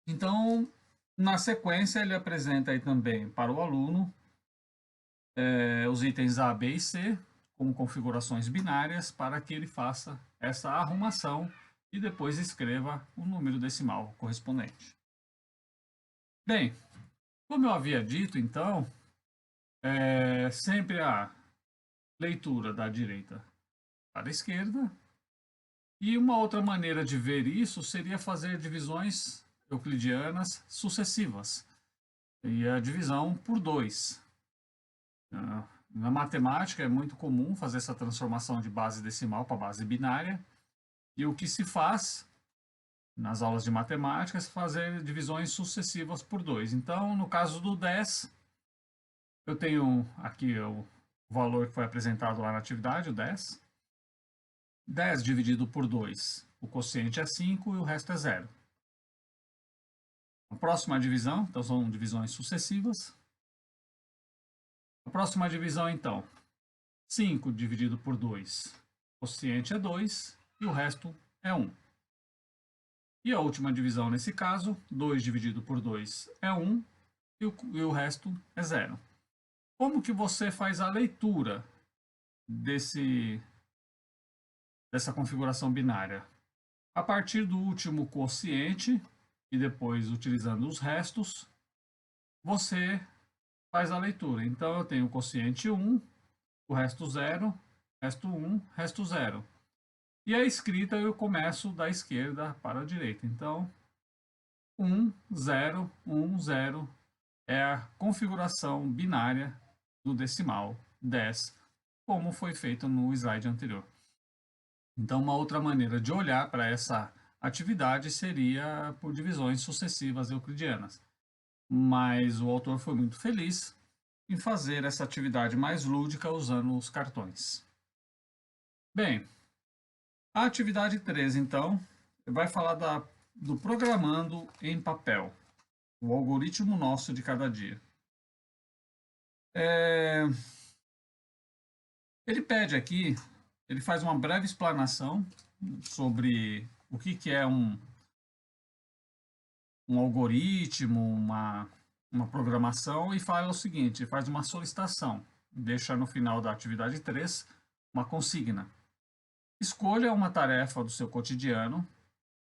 Então, na sequência, ele apresenta aí também para o aluno os itens A, B e C, com configurações binárias, para que ele faça essa arrumação e depois escreva o número decimal correspondente. Bem, como eu havia dito, então, sempre a leitura da direita para a esquerda. E uma outra maneira de ver isso seria fazer divisões euclidianas sucessivas. E a divisão por 2. Na matemática é muito comum fazer essa transformação de base decimal para base binária. E o que se faz nas aulas de matemática é fazer divisões sucessivas por 2. Então, no caso do 10, eu tenho aqui o valor que foi apresentado lá na atividade, o 10. 10 dividido por 2, o quociente é 5 e o resto é 0. A próxima divisão, então são divisões sucessivas. A próxima divisão, então, 5 dividido por 2, o quociente é 2 e o resto é 1. E a última divisão, nesse caso, 2 dividido por 2 é 1 e o resto é 0. Como que você faz a leitura dessa configuração binária? A partir do último quociente e depois utilizando os restos, você faz a leitura. Então eu tenho o quociente 1, o resto 0, resto 1, resto 0. E a escrita eu começo da esquerda para a direita. Então 1, 0, 1, 0 é a configuração binária do decimal 10, como foi feito no slide anterior. Então, uma outra maneira de olhar para essa atividade seria por divisões sucessivas euclidianas. Mas o autor foi muito feliz em fazer essa atividade mais lúdica usando os cartões. Bem, a atividade 3, então, vai falar do programando em papel, o algoritmo nosso de cada dia. Ele pede aqui, ele faz uma breve explanação sobre o que é um algoritmo, uma programação e fala o seguinte, faz uma solicitação, deixa no final da atividade 3 uma consigna. Escolha uma tarefa do seu cotidiano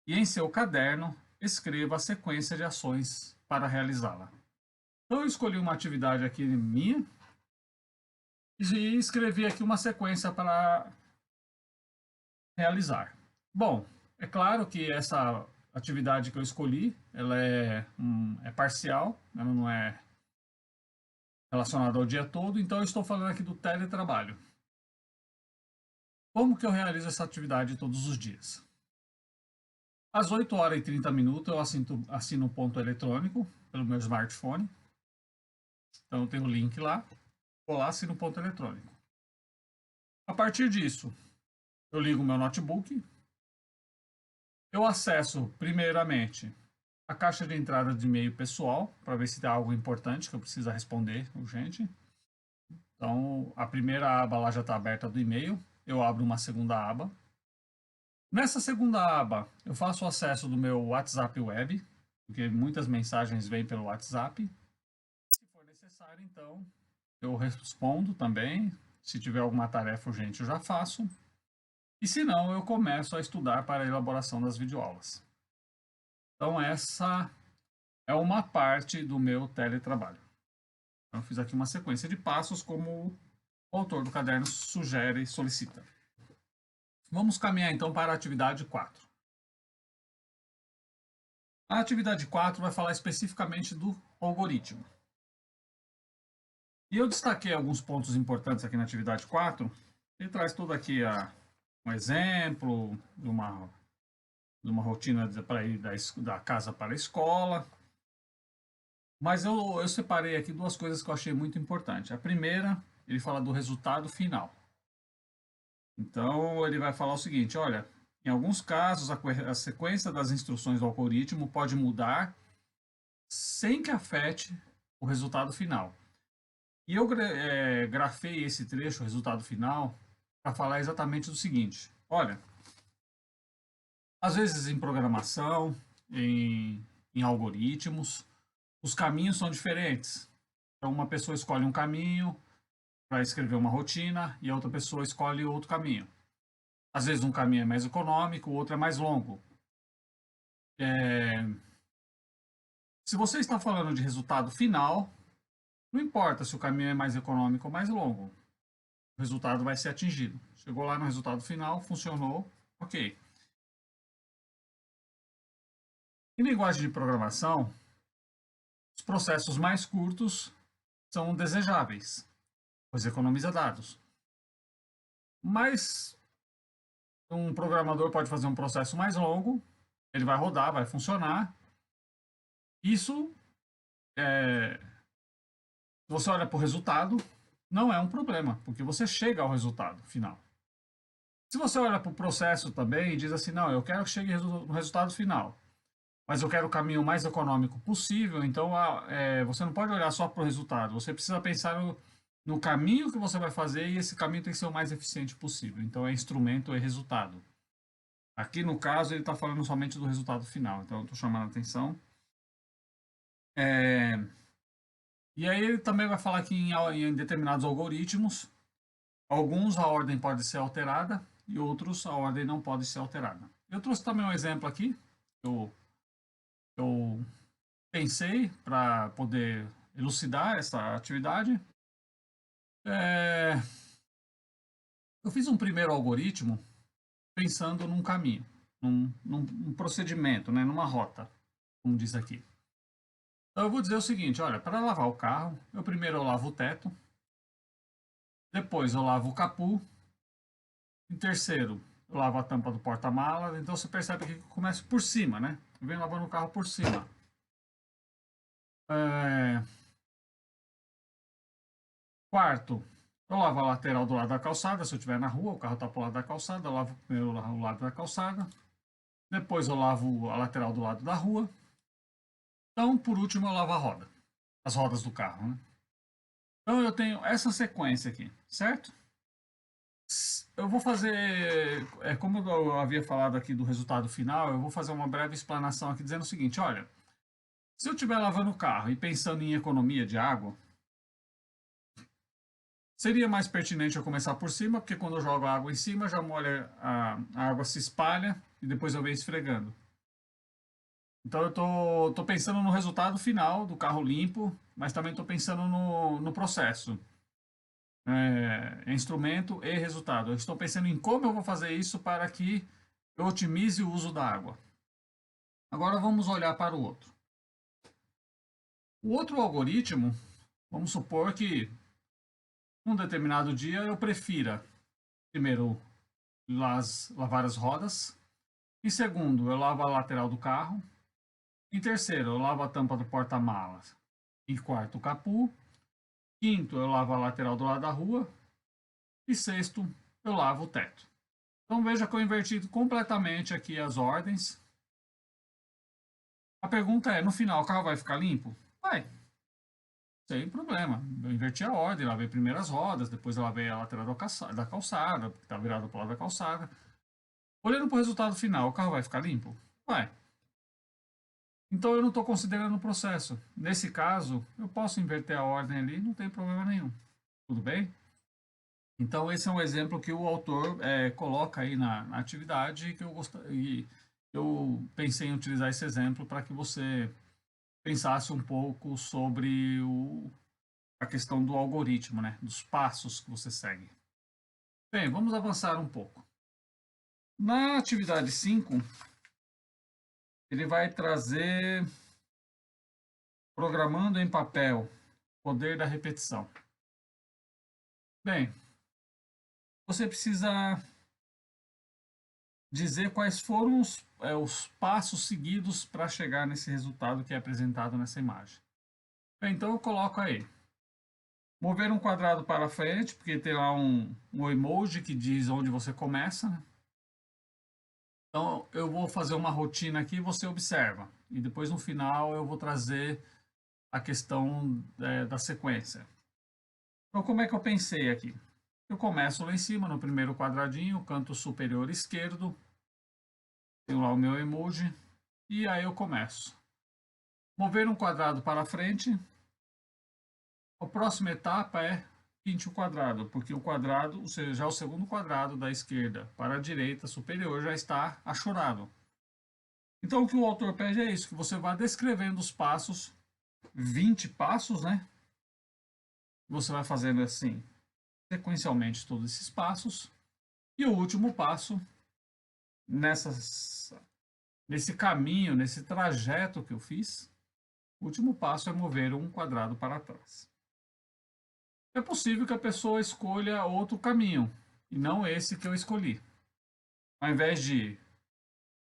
e em seu caderno escreva a sequência de ações para realizá-la. Então eu escolhi uma atividade aqui minha e escrevi aqui uma sequência para realizar. Bom, é claro que essa atividade que eu escolhi, ela é parcial, ela não é relacionada ao dia todo, então eu estou falando aqui do teletrabalho. Como que eu realizo essa atividade todos os dias? Às 8 horas e 30 minutos eu assino um ponto eletrônico pelo meu smartphone. Então eu tenho o link lá, vou lá, assino um ponto eletrônico. A partir disso, eu ligo o meu notebook, eu acesso primeiramente a caixa de entrada de e-mail pessoal, para ver se tem algo importante que eu preciso responder urgente. Então, a primeira aba lá já está aberta do e-mail, eu abro uma segunda aba. Nessa segunda aba, eu faço o acesso do meu WhatsApp web, porque muitas mensagens vêm pelo WhatsApp. Se for necessário, então, eu respondo também. Se tiver alguma tarefa urgente, eu já faço. E se não, eu começo a estudar para a elaboração das videoaulas. Então, essa é uma parte do meu teletrabalho. Então, eu fiz aqui uma sequência de passos como o autor do caderno sugere e solicita. Vamos caminhar então para a atividade 4. A atividade 4 vai falar especificamente do algoritmo. E eu destaquei alguns pontos importantes aqui na atividade 4. Ele traz tudo aqui um exemplo de uma rotina para ir da casa para a escola. Mas eu separei aqui duas coisas que eu achei muito importantes. A primeira, ele fala do resultado final. Então, ele vai falar o seguinte, olha, em alguns casos, a sequência das instruções do algoritmo pode mudar sem que afete o resultado final. E eu grafei esse trecho, o resultado final, para falar exatamente do seguinte. Olha, às vezes em programação, em em algoritmos. Os caminhos são diferentes. Então, uma pessoa escolhe um caminho para escrever uma rotina e a outra pessoa escolhe outro caminho. Às vezes um caminho é mais econômico, o outro é mais longo. Se você está falando de resultado final, não importa se o caminho é mais econômico ou mais longo, o resultado vai ser atingido. Chegou lá no resultado final, funcionou, ok. Em linguagem de programação, os processos mais curtos são desejáveis, pois economiza dados. Mas um programador pode fazer um processo mais longo, ele vai rodar, vai funcionar. Isso, se você olha para o resultado, não é um problema, porque você chega ao resultado final. Se você olha para o processo também e diz assim, não, eu quero que chegue no resultado final, mas eu quero o caminho mais econômico possível, então você não pode olhar só para o resultado, você precisa pensar no caminho que você vai fazer e esse caminho tem que ser o mais eficiente possível. Então é instrumento e resultado. Aqui no caso ele está falando somente do resultado final, então eu estou chamando a atenção. E aí ele também vai falar que em determinados algoritmos, alguns a ordem pode ser alterada e outros a ordem não pode ser alterada. Eu trouxe também um exemplo aqui, eu pensei para poder elucidar essa atividade. Eu fiz um primeiro algoritmo pensando num caminho, num procedimento, né, numa rota, como diz aqui. Então eu vou dizer o seguinte, olha, para lavar o carro, primeiro eu lavo o teto, depois eu lavo o capô, em terceiro eu lavo a tampa do porta-malas, então você percebe que começa por cima, né? Eu venho lavando o carro por cima. Quarto, eu lavo a lateral do lado da calçada, se eu estiver na rua, o carro está para o lado da calçada, eu lavo primeiro o lado da calçada, depois eu lavo a lateral do lado da rua, então por último eu lavo a roda, as rodas do carro, né? Então eu tenho essa sequência aqui, certo? Eu vou fazer, como eu havia falado aqui do resultado final, eu vou fazer uma breve explanação aqui dizendo o seguinte, olha, se eu estiver lavando o carro e pensando em economia de água, seria mais pertinente eu começar por cima, porque quando eu jogo a água em cima, já molha, a água se espalha e depois eu venho esfregando. Então eu tô pensando no resultado final do carro limpo, mas também estou pensando no processo. Instrumento e resultado. Eu estou pensando em como eu vou fazer isso para que eu otimize o uso da água. Agora vamos olhar para o outro. O outro algoritmo, vamos supor que num determinado dia eu prefira, primeiro, lavar as rodas. Em segundo, eu lavo a lateral do carro. Em terceiro, eu lavo a tampa do porta-malas. Em quarto, o capô. Quinto, eu lavo a lateral do lado da rua. E sexto, eu lavo o teto. Então veja que eu inverti completamente aqui as ordens. A pergunta é, no final o carro vai ficar limpo? Vai, sem problema. Eu inverti a ordem, lavei primeiro as rodas, depois eu lavei a lateral da calçada, porque está virado para o lado da calçada. Olhando para o resultado final, o carro vai ficar limpo? Vai. Então eu não estou considerando o processo. Nesse caso, eu posso inverter a ordem ali, não tem problema nenhum. Tudo bem? Então esse é um exemplo que o autor coloca aí na atividade que eu pensei em utilizar esse exemplo para que você pensasse um pouco sobre a questão do algoritmo, né? Dos passos que você segue. Bem, vamos avançar um pouco. Na atividade 5, ele vai trazer programando em papel, poder da repetição. Bem, você precisa dizer quais foram os passos seguidos para chegar nesse resultado que é apresentado nessa imagem. Bem, então eu coloco aí. Mover um quadrado para frente, porque tem lá um emoji que diz onde você começa. Né? Então eu vou fazer uma rotina aqui e você observa. E depois no final eu vou trazer a questão da sequência. Então como é que eu pensei aqui? Eu começo lá em cima, no primeiro quadradinho, canto superior esquerdo. Tenho lá o meu emoji. E aí eu começo. Mover um quadrado para frente. A próxima etapa é pinte o quadrado, porque o quadrado, ou seja, já o segundo quadrado da esquerda para a direita superior já está achorado. Então o que o autor pede é isso, que você vá descrevendo os passos, 20 passos, né? Você vai fazendo assim, sequencialmente todos esses passos. E o último passo, nesse caminho, nesse trajeto que eu fiz, o último passo é mover um quadrado para trás. É possível que a pessoa escolha outro caminho, e não esse que eu escolhi. Ao invés de,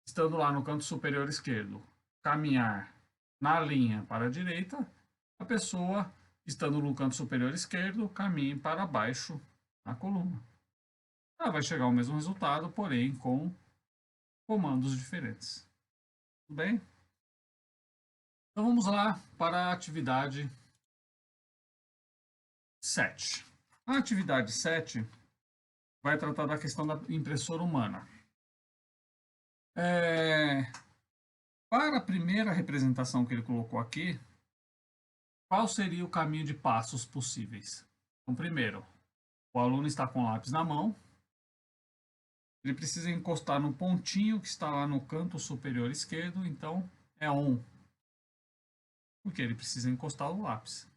estando lá no canto superior esquerdo, caminhar na linha para a direita, a pessoa, estando no canto superior esquerdo, caminhe para baixo na coluna. Ela vai chegar ao mesmo resultado, porém com comandos diferentes. Tudo bem? Então vamos lá para a atividade 7. A atividade 7 vai tratar da questão da impressora humana. Para a primeira representação que ele colocou aqui, qual seria o caminho de passos possíveis? Então, primeiro, o aluno está com o lápis na mão, ele precisa encostar no pontinho que está lá no canto superior esquerdo, então é on, porque ele precisa encostar o lápis.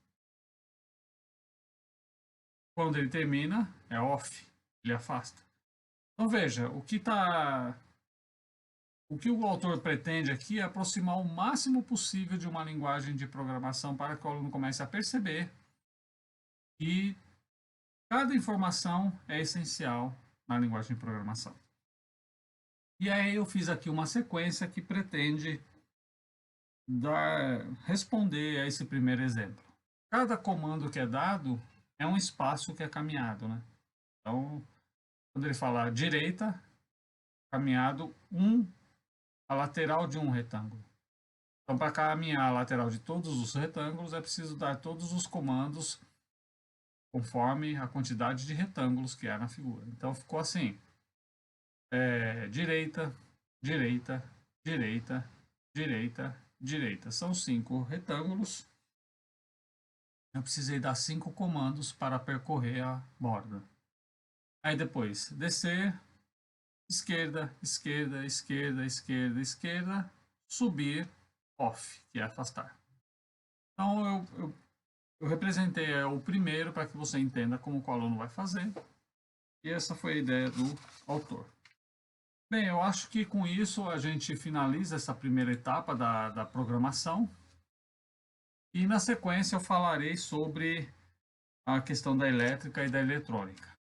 Quando ele termina, é off, ele afasta. Então veja, o que o autor pretende aqui é aproximar o máximo possível de uma linguagem de programação para que o aluno comece a perceber que cada informação é essencial na linguagem de programação. E aí eu fiz aqui uma sequência que pretende responder a esse primeiro exemplo. Cada comando que é dado é um espaço que é caminhado, né? Então, quando ele fala direita, caminhado a lateral de um retângulo. Então, para caminhar a lateral de todos os retângulos, é preciso dar todos os comandos conforme a quantidade de retângulos que há na figura. Então, ficou assim: direita, direita, direita, direita, direita. São 5 retângulos. Eu precisei dar 5 comandos para percorrer a borda. Aí depois, descer, esquerda, esquerda, esquerda, esquerda, esquerda, subir, off, que é afastar. Então eu representei o primeiro para que você entenda como o aluno vai fazer. E essa foi a ideia do autor. Bem, eu acho que com isso a gente finaliza essa primeira etapa da programação. E na sequência eu falarei sobre a questão da elétrica e da eletrônica.